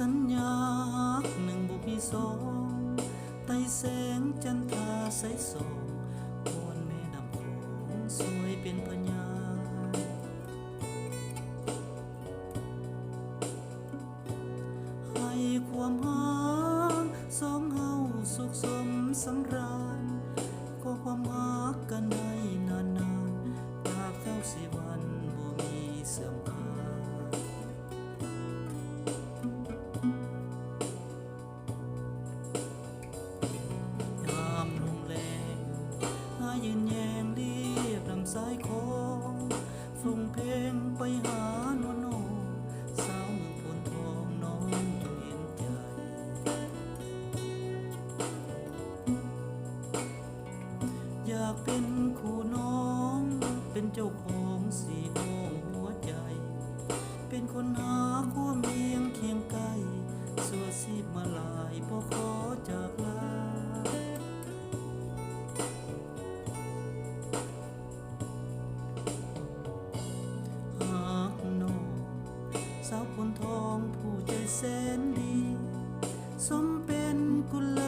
สัญญาหนึ่งบุมีสองไต่แสงจันทราใสส่องบนแม่น้ำโขงสวยเป็นพญาให้ความหาสองเฮาสุขสมสำราญก็ความหักกันให้นานๆตราบเท่าสิวันบ่มีเสื่อมคลายยามลมแรงหายืนแยงเรียบลำสายคองส่งเพลงไปหาโนโนสาวเมืองพนทองน้องจงเห็นใจอยากเป็นคู่น้องเป็นเจ้าของสี่ห้องหัวใจเป็นคนหาคู่เมียงเคียงไกลสัวซีบมาลายพอขอจากลาหากน้องสาวคนทองผู้ใจแสนดีสมเป็นกุล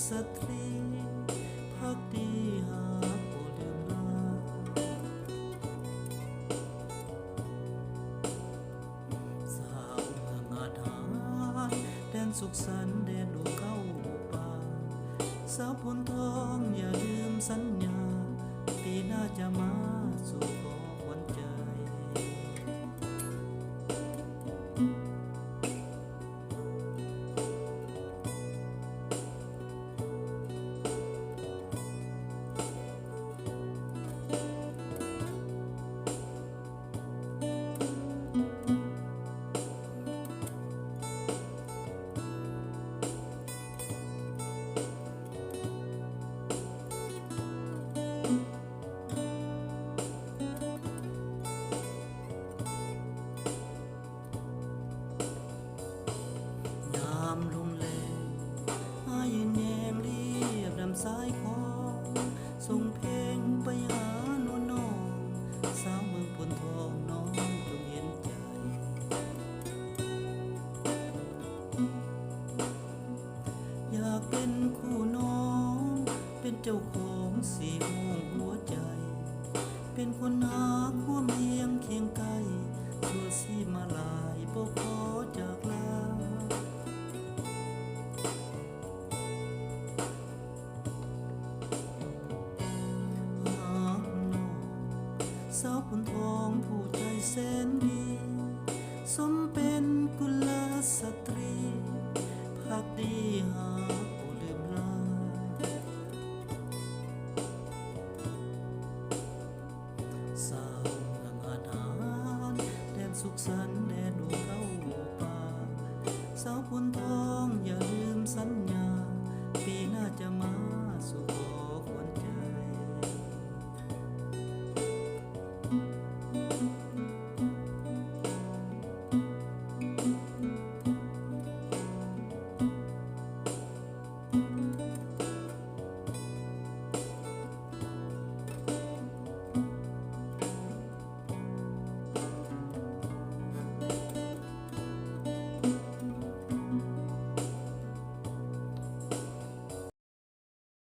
สตรีพักดีหาบ่ลืมลาสาวเมืองอาถรรพ์แดนสุขสันต์แดนลูกเข้าป่าสาวพนทองอย่าลืมสัญญาปีหน้าจะมาสู่ขอขวัญใจยามลมแรงหายืนแยงเรียบลำสายคองส่งเพลงไปหาโนน้องสาวเมืองพนทองน้องจงเห็นใจอยากเป็นคู่น้องเป็นเจ้าของสี่ห้องหัวใจเป็นคนหาคู่เมียงเคียงไกลสัวซีมาลายบ่ขอจากลาสาวพนทองผู้ใจแสนดีสมเป็นกุลสตรีพักดีหาบ่ลืมลาสาวเมืองอาถรรพ์แดนสุขสันต์